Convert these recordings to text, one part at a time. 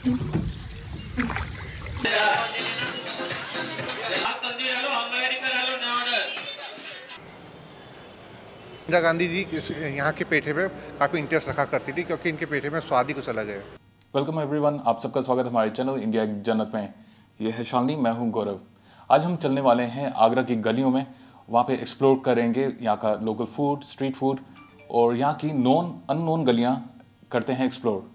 इंदिरा गांधी जी यहाँ के पेठे में काफ़ी इंटरेस्ट रखा करती थी क्योंकि इनके पेठे में स्वाद ही कुछ अलग है। वेलकम एवरीवन, आप सबका स्वागत है हमारे चैनल इंडिया की जन्नत में। ये है शालिनी, मैं हूँ गौरव। आज हम चलने वाले हैं आगरा की गलियों में। वहाँ पे एक्सप्लोर करेंगे यहाँ का लोकल फूड, स्ट्रीट फूड और यहाँ की नॉन अननोन गलियाँ करते हैं एक्सप्लोर।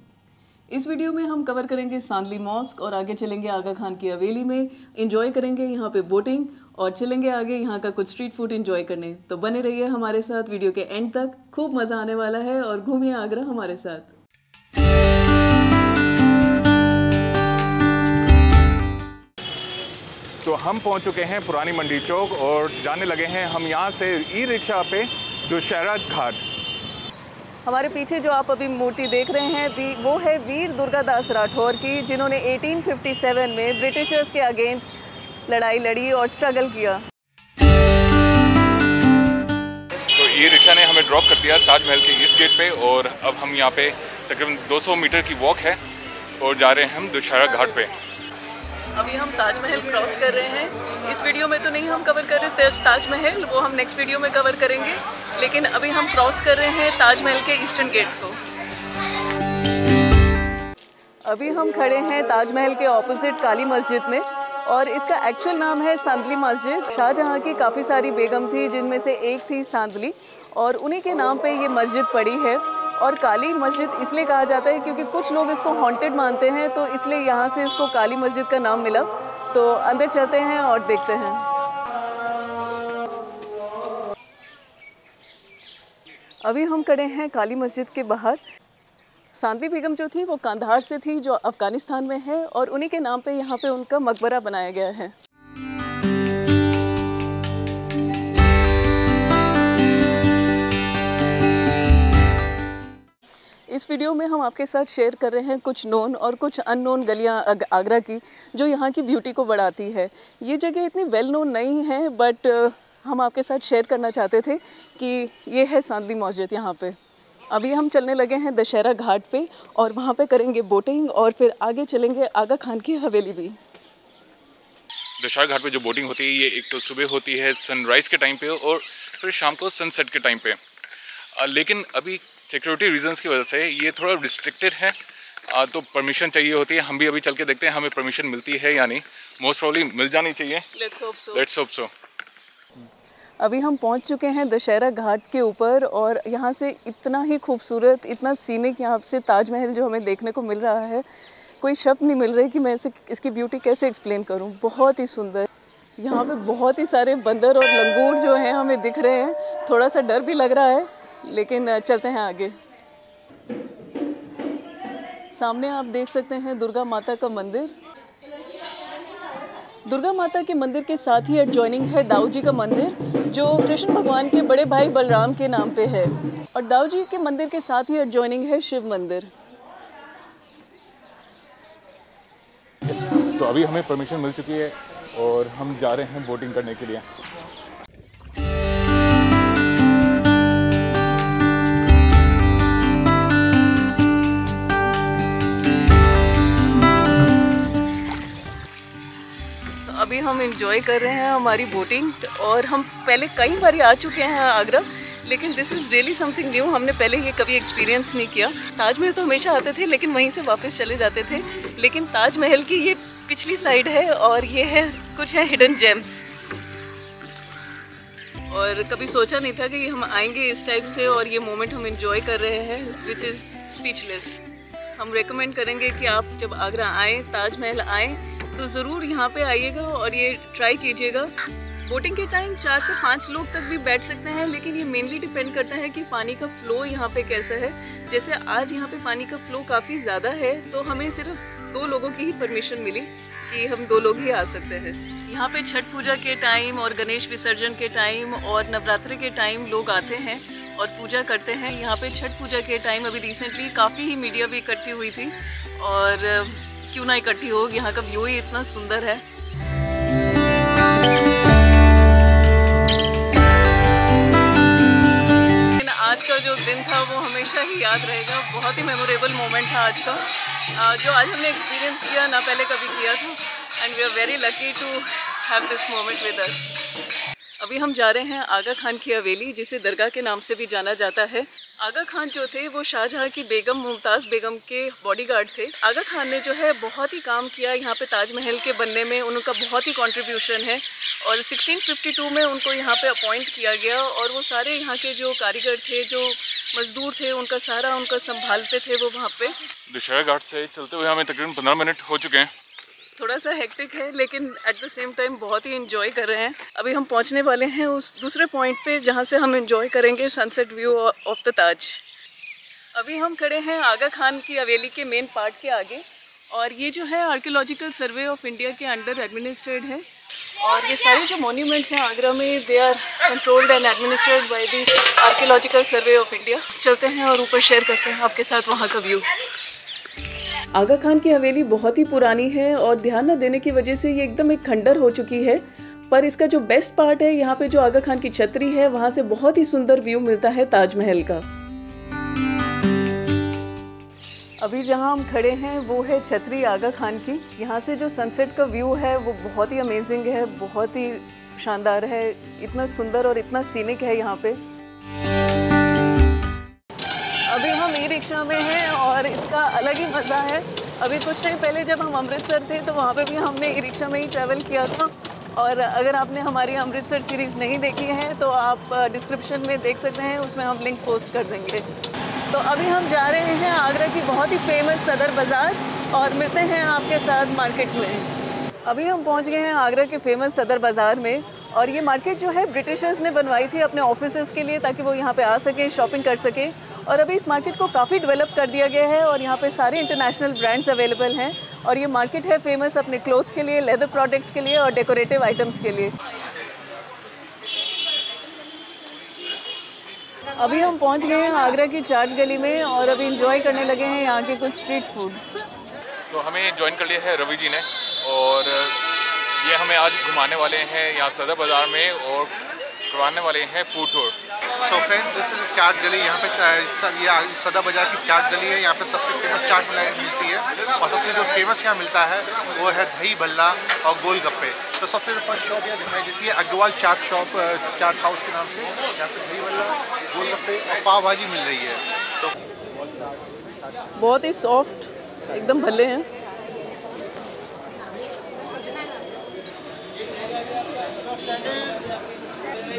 इस वीडियो में हम कवर करेंगे सांदली मॉस्क और आगे चलेंगे आगा खान की हवेली में, एंजॉय करेंगे यहाँ पे बोटिंग और चलेंगे आगे यहाँ का कुछ स्ट्रीट फूड एंजॉय करने। तो बने रहिए हमारे साथ वीडियो के एंड तक, खूब मज़ा आने वाला है और घूमिए आगरा हमारे साथ। तो हम पहुँच चुके हैं पुरानी मंडी चौक और जाने लगे हैं हम यहाँ से ई रिक्शा पे दुशहरा घाट। हमारे पीछे जो आप अभी मूर्ति देख रहे हैं वो है वीर दुर्गादास राठौर की, जिन्होंने 1857 में ब्रिटिशर्स के अगेंस्ट लड़ाई लड़ी और स्ट्रगल किया। तो ये रिक्शा ने हमें ड्रॉप कर दिया ताजमहल के ईस्ट गेट पे और अब हम यहाँ पे तकरीबन 200 मीटर की वॉक है और जा रहे हैं हम दुशहरा घाट पे। अभी हम ताजमहल क्रॉस कर रहे हैं। इस वीडियो में तो नहीं हम कवर कर रहे ताजमहल, वो हम नेक्स्ट वीडियो में कवर करेंगे, लेकिन अभी हम क्रॉस कर रहे हैं ताजमहल के ईस्टर्न गेट को। अभी हम खड़े हैं ताजमहल के ऑपोजिट काली मस्जिद में और इसका एक्चुअल नाम है सांदली मस्जिद। शाहजहां की काफ़ी सारी बेगम थी, जिनमें से एक थी सांदली, और उन्हीं के नाम पे ये मस्जिद पड़ी है। और काली मस्जिद इसलिए कहा जाता है क्योंकि कुछ लोग इसको हॉन्टेड मानते हैं, तो इसलिए यहाँ से इसको काली मस्जिद का नाम मिला। तो अंदर चलते हैं और देखते हैं। अभी हम खड़े हैं काली मस्जिद के बाहर। सांदली बेगम जो थी वो कांधार से थी, जो अफ़गानिस्तान में है, और उन्हीं के नाम पे यहाँ पे उनका मकबरा बनाया गया है। इस वीडियो में हम आपके साथ शेयर कर रहे हैं कुछ नोन और कुछ अननोन गलियां आगरा की, जो यहाँ की ब्यूटी को बढ़ाती है। ये जगह इतनी वेल नोन नहीं है, बट हम आपके साथ शेयर करना चाहते थे कि ये है सांदली मस्जिद यहाँ पे। अभी हम चलने लगे हैं दुशहरा घाट पे और वहाँ पे करेंगे बोटिंग और फिर आगे चलेंगे आगा खान की हवेली भी। दुशहरा घाट पे जो बोटिंग होती है ये एक तो सुबह होती है सनराइज़ के टाइम पे और फिर शाम को सनसेट के टाइम पे। लेकिन अभी सिक्योरिटी रीजंस की वजह से ये थोड़ा रिस्ट्रिक्टेड है, तो परमिशन चाहिए होती है। हम भी अभी चल के देखते हैं हमें परमिशन मिलती है या नहीं। मोस्ट प्रॉब्ली मिल जानी चाहिए। Let's hope so. अभी हम पहुंच चुके हैं दुशहरा घाट के ऊपर और यहाँ से इतना ही खूबसूरत, इतना सीनिक यहाँ से ताजमहल जो हमें देखने को मिल रहा है, कोई शब्द नहीं मिल रहे कि मैं इसकी ब्यूटी कैसे एक्सप्लेन करूँ। बहुत ही सुंदर। यहाँ पे बहुत ही सारे बंदर और लंगूर जो हैं हमें दिख रहे हैं। थोड़ा सा डर भी लग रहा है, लेकिन चलते हैं आगे। सामने आप देख सकते हैं दुर्गा माता का मंदिर। दुर्गा माता के मंदिर के साथ ही एडजॉइनिंग है दाऊ जी का मंदिर, जो कृष्ण भगवान के बड़े भाई बलराम के नाम पे है। और दाऊ जी के मंदिर के साथ ही एडजॉइनिंग है शिव मंदिर। तो अभी हमें परमिशन मिल चुकी है और हम जा रहे हैं बोटिंग करने के लिए। अभी हम एंजॉय कर रहे हैं हमारी बोटिंग और हम पहले कई बार आ चुके हैं आगरा, लेकिन this is really something new. हमने पहले ये कभी एक्सपीरियंस नहीं किया। ताजमहल तो हमेशा आते थे लेकिन वहीं से वापस चले जाते थे, लेकिन ताजमहल की ये पिछली साइड है और ये है कुछ है हिडन जेम्स। और कभी सोचा नहीं था कि हम आएंगे इस टाइप से और ये मोमेंट हम एंजॉय कर रहे हैं, विच इज़ स्पीचलेस। हम रेकमेंड करेंगे कि आप जब आगरा आएँ, ताजमहल आएँ, तो ज़रूर यहाँ पे आइएगा और ये ट्राई कीजिएगा। बोटिंग के टाइम 4 से 5 लोग तक भी बैठ सकते हैं, लेकिन ये मेनली डिपेंड करता है कि पानी का फ़्लो यहाँ पे कैसा है। जैसे आज यहाँ पे पानी का फ़्लो काफ़ी ज़्यादा है, तो हमें सिर्फ 2 लोगों की ही परमिशन मिली कि हम 2 लोग ही आ सकते हैं। यहाँ पे छठ पूजा के टाइम और गणेश विसर्जन के टाइम और नवरात्रि के टाइम लोग आते हैं और पूजा करते हैं। यहाँ पे छठ पूजा के टाइम अभी रिसेंटली काफ़ी ही मीडिया भी इकट्ठी हुई थी, और क्यों ना इकट्ठी हो, यहाँ का व्यू ही इतना सुंदर है। आज का जो दिन था वो हमेशा ही याद रहेगा। बहुत ही मेमोरेबल मोमेंट था आज का, जो आज हमने एक्सपीरियंस किया, ना पहले कभी किया था। And we are very lucky to have this moment with us. अभी हम जा रहे हैं आगा खान की हवेली, जिसे दरगाह के नाम से भी जाना जाता है। आगा खान जो थे वो शाहजहाँ की बेगम मुमताज़ बेगम के बॉडीगार्ड थे। आगा खान ने जो है बहुत ही काम किया यहाँ पे ताजमहल के बनने में, उनका बहुत ही कंट्रीब्यूशन है। और 1652 में उनको यहाँ पे अपॉइंट किया गया और वो सारे यहाँ के जो कारीगर थे, जो मजदूर थे, उनका सारा उनका संभालते थे वो वहाँ पे। दशहरा घाट से चलते हुए हमें तकरीबन 15 मिनट हो चुके हैं। थोड़ा सा हेक्टिक है लेकिन एट द सेम टाइम बहुत ही इन्जॉय कर रहे हैं। अभी हम पहुंचने वाले हैं उस दूसरे पॉइंट पे जहां से हम इन्जॉय करेंगे सनसेट व्यू ऑफ द ताज। अभी हम खड़े हैं आगा खान की हवेली के मेन पार्ट के आगे, और ये जो है आर्कियोलॉजिकल सर्वे ऑफ इंडिया के अंडर एडमिनिस्ट्रेटेड है। और ये सारे जो मॉन्यूमेंट्स हैं आगरा में, they are controlled and administrated by the Archaeological Survey of India. चलते हैं और ऊपर शेयर करते हैं आपके साथ वहाँ का व्यू। आगा खान की हवेली बहुत ही पुरानी है और ध्यान न देने की वजह से ये एकदम एक खंडर हो चुकी है, पर इसका जो बेस्ट पार्ट है, यहाँ पे जो आगा खान की छतरी है, वहाँ से बहुत ही सुंदर व्यू मिलता है ताजमहल का। अभी जहाँ हम खड़े हैं वो है छतरी आगा खान की। यहाँ से जो सनसेट का व्यू है वो बहुत ही अमेजिंग है, बहुत ही शानदार है, इतना सुंदर और इतना सीनिक है यहाँ पे। अभी हम ई रिक्शा में हैं और इसका अलग ही मज़ा है। अभी कुछ टाइम पहले जब हम अमृतसर थे तो वहाँ पे भी हमने ई रिक्शा में ही ट्रैवल किया था। और अगर आपने हमारी अमृतसर सीरीज़ नहीं देखी है तो आप डिस्क्रिप्शन में देख सकते हैं, उसमें हम लिंक पोस्ट कर देंगे। तो अभी हम जा रहे हैं आगरा की बहुत ही फेमस सदर बाज़ार और मिलते हैं आपके साथ मार्केट में। अभी हम पहुंच गए हैं आगरा के फेमस सदर बाज़ार में, और ये मार्केट जो है ब्रिटिशर्स ने बनवाई थी अपने ऑफिसेस के लिए ताकि वो यहाँ पे आ सके, शॉपिंग कर सके। और अभी इस मार्केट को काफ़ी डेवलप कर दिया गया है और यहाँ पे सारे इंटरनेशनल ब्रांड्स अवेलेबल हैं। और ये मार्केट है फेमस अपने क्लोथ्स के लिए, लेदर प्रोडक्ट्स के लिए और डेकोरेटिव आइटम्स के लिए। अभी हम पहुँच गए हैं आगरा की चाट गली में और अभी इंजॉय करने लगे हैं यहाँ के कुछ स्ट्रीट फूड। तो हमें ज्वाइन कर लिया है रवि जी ने, और ये हमें आज घुमाने वाले हैं यहाँ सदर बाज़ार में और करवाने वाले हैं फूड टूर। तो फ्रेंड्स, दिस इज चाट गली। यहाँ पे ये सदर बाज़ार की चाट गली है। यहाँ पे सबसे फेमस चाट मिलती है और सबसे जो फेमस यहाँ मिलता है वो है दही भल्ला और गोलगप्पे। तो सबसे फर्स्ट शॉप यहाँ दिखाई देती है अग्रवाल चाट शॉप, चाट हाउस के नाम से। यहाँ पे दही भल्ला, गोलगप्पे और पाव भाजी मिल रही है। तो बहुत ही सॉफ्ट एकदम भल्ले हैं।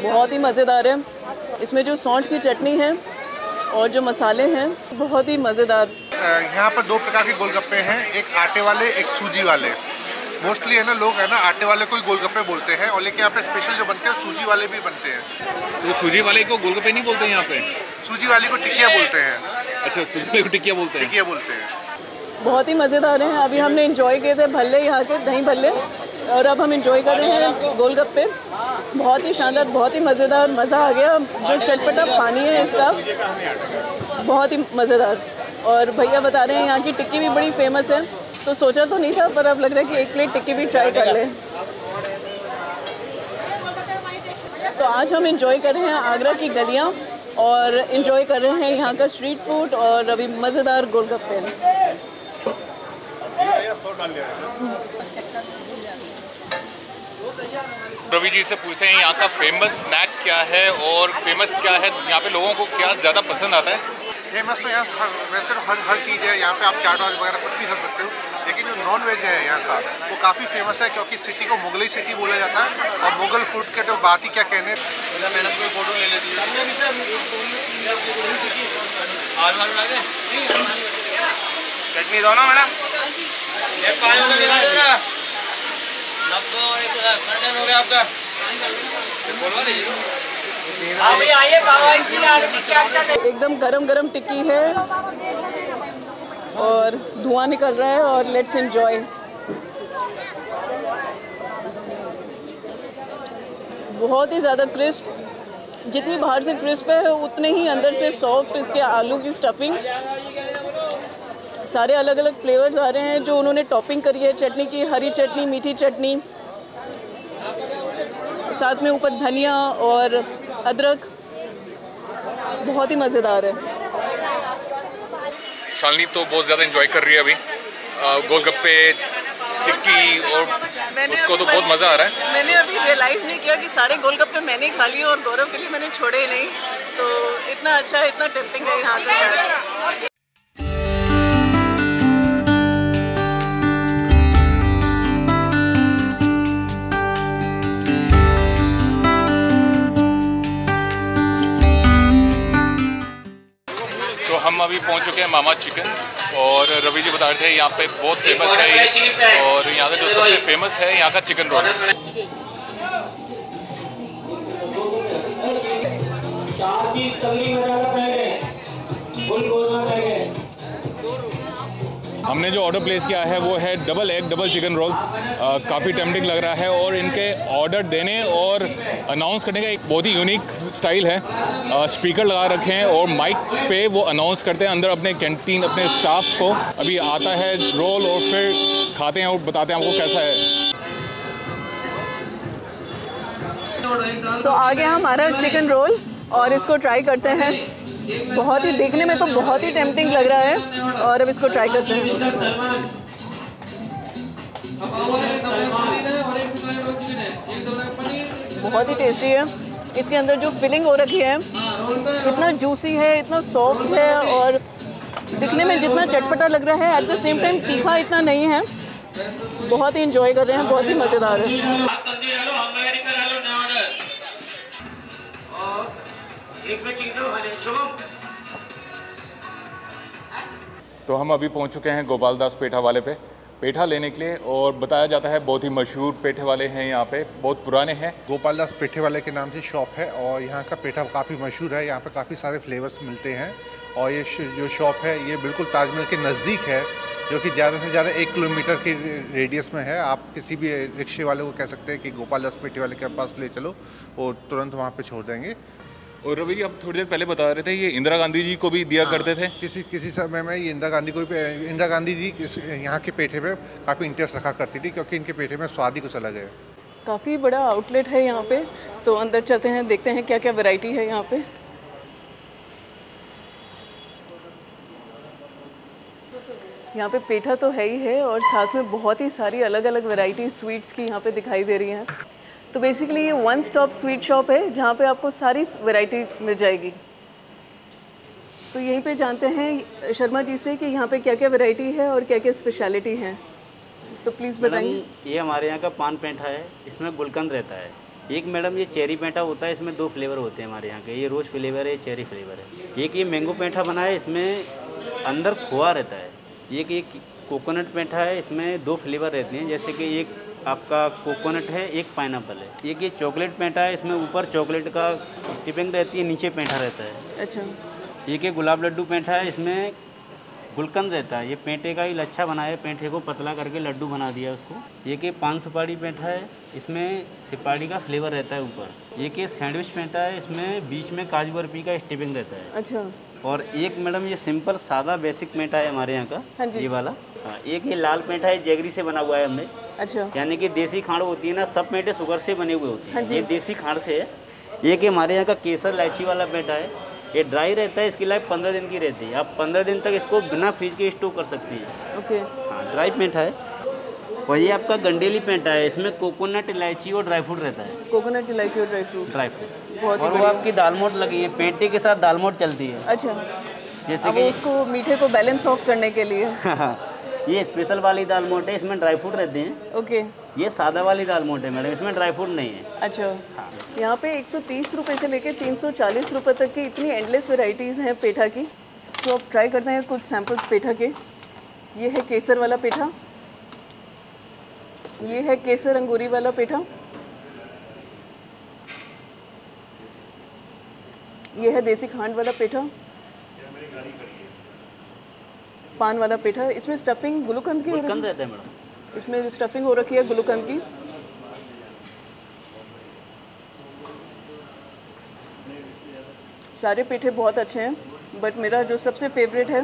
बहुत ही मज़ेदार है। इसमें जो सौंठ की चटनी है और जो मसाले हैं बहुत ही मज़ेदार। यहाँ पर दो प्रकार के गोलगप्पे हैं, एक आटे वाले, एक सूजी वाले। मोस्टली है ना, लोग है ना आटे वाले को ही गोलगप्पे बोलते हैं, और लेकिन यहाँ पे स्पेशल जो बनते हैं सूजी वाले भी बनते हैं। तो सूजी वाले को गोलगप्पे नहीं बोलते हैं यहाँ पे? सूजी वाली को टिकिया बोलते हैं। अच्छा, सूजी वाले को टिकिया बोलते हैं? टिकिया बोलते हैं। बहुत ही मज़ेदार हैं। अभी हमने इंजॉय किए थे भल्ले, यहाँ के दही भल्ले, और अब हम इंजॉय कर रहे हैं गोलगप्पे। बहुत ही शानदार, बहुत ही मज़ेदार, मज़ा आ गया। जो चटपटा पानी है इसका बहुत ही मज़ेदार। और भैया बता रहे हैं यहाँ की टिक्की भी बड़ी फेमस है, तो सोचा तो नहीं था पर अब लग रहा है कि एक प्लेट टिक्की भी ट्राई कर लें। तो आज हम इंजॉय कर रहे हैं आगरा की गलियाँ और इंजॉय कर रहे हैं यहाँ का स्ट्रीट फूड और अभी मज़ेदार गोलगप्पे। रवि जी से पूछते हैं यहाँ का फेमस स्नैक क्या है और फेमस क्या है, यहाँ पे लोगों को क्या ज़्यादा पसंद आता है? फेमस तो यहाँ वैसे तो हर चीज़ है। यहाँ पे आप चाट वगैरह कुछ भी खा सकते हो, लेकिन जो नॉन वेज है यहाँ का वो काफ़ी फेमस है, क्योंकि सिटी को मुगलई सिटी बोला जाता है। और मुगल फूड के तो बात ही क्या कहने। मैडम कोई फोटो ले लेती चटनी दो ना मैडम। हो गया आपका। एकदम गरम गरम टिक्की है और धुआं निकल रहा है और लेट्स एंजॉय। बहुत ही ज़्यादा क्रिस्प, जितनी बाहर से क्रिस्प है उतने ही अंदर से सॉफ्ट इसके आलू की स्टफिंग। सारे अलग अलग फ्लेवर्स आ रहे हैं जो उन्होंने टॉपिंग करी है चटनी की, हरी चटनी, मीठी चटनी, साथ में ऊपर धनिया और अदरक। बहुत ही मज़ेदार है। शालिनी तो बहुत ज़्यादा एंजॉय कर रही है अभी, गोलगप्पे, टिक्की, और उसको तो बहुत मज़ा आ रहा है। मैंने अभी रियलाइज़ नहीं किया कि सारे गोलगप्पे मैंने खा लिए और गौरव के लिए मैंने छोड़े ही नहीं। तो इतना अच्छा है, इतना टेम्पटिंग है यहाँ का। हम अभी पहुंच चुके हैं मामा चिकन, और रवि जी बता रहे थे यहाँ पे बहुत फेमस है ये, और यहाँ का जो सबसे फेमस है यहाँ का चिकन रोल। हमने जो ऑर्डर प्लेस किया है वो है double egg double chicken roll. काफ़ी टेम्पटिंग लग रहा है, और इनके ऑर्डर देने और अनाउंस करने का एक बहुत ही यूनिक स्टाइल है। स्पीकर लगा रखे हैं और माइक पे वो अनाउंस करते हैं अंदर अपने कैंटीन, अपने स्टाफ को। अभी आता है रोल और फिर खाते हैं और बताते हैं आपको कैसा है। तो आ गया हमारा चिकन रोल और इसको ट्राई करते हैं। बहुत ही देखने में तो बहुत ही टेम्पटिंग लग रहा है, और अब इसको ट्राई करते हैं। बहुत ही टेस्टी है। इसके अंदर जो फिलिंग हो रखी है इतना जूसी है, इतना सॉफ्ट है, और दिखने में जितना चटपटा लग रहा है एट द सेम टाइम तीखा इतना नहीं है। बहुत ही इंजॉय कर रहे हैं, बहुत ही मज़ेदार है। तो हम अभी पहुंच चुके हैं गोपाल दास पेठा वाले पे पेठा लेने के लिए, और बताया जाता है बहुत ही मशहूर पेठे वाले हैं यहाँ पे, बहुत पुराने हैं। गोपाल दास पेठे वाले के नाम से शॉप है, और यहाँ का पेठा काफ़ी मशहूर है। यहाँ पे काफ़ी सारे फ्लेवर्स मिलते हैं, और ये जो शॉप है ये बिल्कुल ताजमहल के नज़दीक है, जो कि ज़्यादा से ज़्यादा 1 किलोमीटर के रेडियस में है। आप किसी भी रिक्शे वाले को कह सकते हैं कि गोपाल दास पेठे वाले के पास ले चलो, वो तुरंत वहाँ पे छोड़ देंगे। और रवि जी आप थोड़ी देर पहले बता रहे थे ये इंदिरा गांधी जी को भी दिया करते थे। किसी समय में ये इंदिरा गांधी जी यहाँ के पेठे पे काफ़ी इंटरेस्ट रखा करती थी, क्योंकि इनके पेठे में स्वाद ही कुछ अलग है। काफ़ी बड़ा आउटलेट है यहाँ पे, तो अंदर चलते हैं, देखते हैं क्या क्या वैरायटी है यहाँ पे। यहाँ पे पेठा तो है ही है, और साथ में बहुत ही सारी अलग अलग वैरायटी स्वीट्स की यहाँ पे दिखाई दे रही हैं। तो बेसिकली ये वन स्टॉप स्वीट शॉप है जहाँ पे आपको सारी वैरायटी मिल जाएगी। तो यहीं पे जानते हैं शर्मा जी से कि यहाँ पे क्या क्या वैरायटी है और क्या क्या स्पेशलिटी है। तो प्लीज़ बताइए। ये हमारे यहाँ का पान पेठा है, इसमें गुलकंद रहता है। एक मैडम ये चेरी पेठा होता है, इसमें 2 फ्लेवर होते हैं हमारे यहाँ के, ये रोज़ फ्लेवर है, चेरी फ्लेवर है। एक ये मैंगो पेठा बना है, इसमें अंदर खोआ रहता है। एक कोकोनट पेठा है, इसमें 2 फ्लेवर रहते हैं, जैसे कि एक आपका कोकोनट है, एक पाइनएप्पल है। एक ये चॉकलेट पेठा है, इसमें ऊपर चॉकलेट का टिपिंग रहती है, नीचे पेठा रहता है। अच्छा। एक ये गुलाब लड्डू पेठा है, इसमें गुलकंद रहता है। ये पेठे का ही लच्छा बना है, पेठे को पतला करके लड्डू बना दिया उसको। एक ये पान सुपारी पेठा है, इसमें सुपारी का फ्लेवर रहता है ऊपर। एक ये सैंडविच पेठा है, इसमें बीच में काजू बर्फी का स्टिपिंग रहता है। अच्छा। और एक मैडम ये सिंपल सादा बेसिक पेठा है हमारे यहाँ का। हाँ जी। ये वाला। हाँ, एक ये लाल पेठा है, जेगरी से बना हुआ है हमने। अच्छा। यानी कि देसी खांड होती है ना, सब पेठे शुगर से बने हुए होते हैं। हाँ जी। ये देसी खांड से है। एक ये हमारे यहाँ का केसर इलायची वाला पेठा है, ये ड्राई रहता है, इसकी लाइफ 15 दिन की रहती है। आप 15 दिन तक इसको बिना फ्रिज के स्टोर कर सकती हैं। ओके। हाँ, ड्राई पेठा है। और ये आपका गंडेली पेठा है, इसमें कोकोनट इलायची और ड्राई फ्रूट रहता है। कोकोनट इलायची और ड्राई फ्रूट। बहुत ही और वो आपकी दाल मोट लगी है, पेठे के साथ दाल मोट चलती है। अच्छा। जैसे कि उसको मीठे को बैलेंस ऑफ करने के लिए। ये स्पेशल वाली दाल मोट है, इसमें ड्राई फ्रूट रहते हैं। ओके। ये सादा वाली दाल मोट है मैडम, इसमें ड्राई फ्रूट नहीं है। अच्छा। हाँ। यहाँ पे 130 रुपये से लेके 340 रुपये तक की इतनी एंडलेस वैरायटीज़ हैं पेठा की। सो अब ट्राई करते हैं कुछ सैम्पल्स पेठा के। ये है केसर वाला पेठा, ये है केसर अंगूरी वाला पेठा, ये है देसी खांड वाला पेठा, पान वाला पेठा। इसमें स्टफिंग गुलकंद की रहता है मैडम, इसमें स्टफिंग हो रखी है गुलकंद की। सारे पेठे बहुत अच्छे हैं, बट मेरा जो सबसे फेवरेट है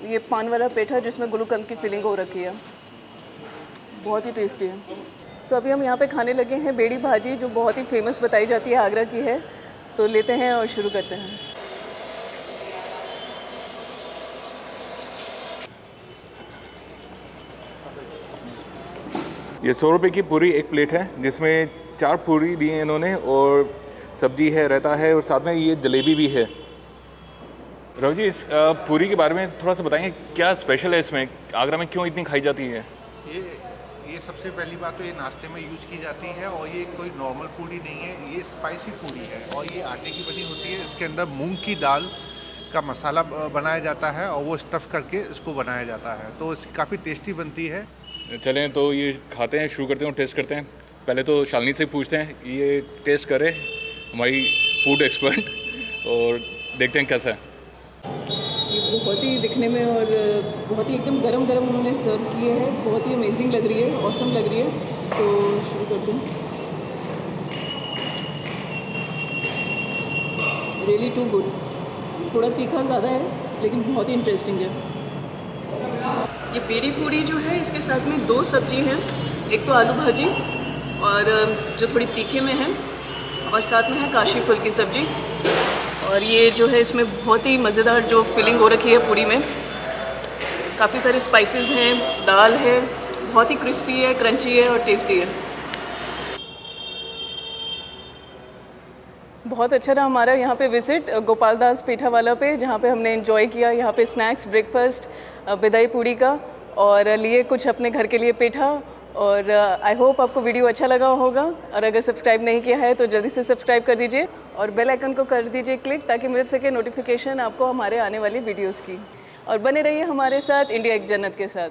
ये पान वाला पेठा जिसमें गुलकंद की फिलिंग हो रखी है, बहुत ही टेस्टी है। सो अभी हम यहाँ पे खाने लगे हैं बेड़ी भाजी, जो बहुत ही फेमस बताई जाती है, आगरा की है। तो लेते हैं और शुरू करते हैं। ये 100 रुपये की पूरी एक प्लेट है जिसमें 4 पूरी दी हैं इन्होंने और सब्जी है, रायता है और साथ में ये जलेबी भी है। रवि जी, इस पूरी के बारे में थोड़ा सा बताएंगे, क्या स्पेशल है इसमें, आगरा में क्यों इतनी खाई जाती है? ये सबसे पहली बात तो ये नाश्ते में यूज़ की जाती है और ये कोई नॉर्मल पूरी नहीं है, ये स्पाइसी पूरी है और ये आटे की बनी होती है। इसके अंदर मूंग की दाल का मसाला बनाया जाता है और वो स्टफ़ करके इसको बनाया जाता है, तो इसकी काफ़ी टेस्टी बनती है। चलें तो ये खाते हैं, शुरू करते हैं और टेस्ट करते हैं। पहले तो शालिनी से पूछते हैं, ये टेस्ट करे हमारी फूड एक्सपर्ट, और देखते हैं कैसा है। ये बहुत ही दिखने में और बहुत ही एकदम गरम गरम उन्होंने सर्व किए हैं, बहुत ही अमेजिंग लग रही है, ऑसम लग रही है। तो शुरू करते हैं। रियली टू गुड, थोड़ा तीखा ज़्यादा है लेकिन बहुत ही इंटरेस्टिंग है। ये बेड़ी पूरी जो है इसके साथ में 2 सब्जी हैं, एक तो आलू भाजी और जो थोड़ी तीखे में है, और साथ में है काशी फल की सब्जी। और ये जो है इसमें बहुत ही मज़ेदार जो फिलिंग हो रखी है पूरी में, काफ़ी सारे स्पाइसेस हैं, दाल है, बहुत ही क्रिस्पी है, क्रंची है और टेस्टी है। बहुत अच्छा रहा हमारा यहाँ पे विज़िट गोपाल दास पेठा वाला पे, जहाँ पे हमने एंजॉय किया यहाँ पे स्नैक्स, ब्रेकफास्ट, बिदाई पूड़ी का, और लिए कुछ अपने घर के लिए पेठा। और आई होप आपको वीडियो अच्छा लगा होगा, और अगर सब्सक्राइब नहीं किया है तो जल्दी से सब्सक्राइब कर दीजिए और बेल आइकन को कर दीजिए क्लिक, ताकि मिल सके नोटिफिकेशन आपको हमारे आने वाली वीडियोस की। और बने रहिए हमारे साथ इंडिया एक जन्नत के साथ।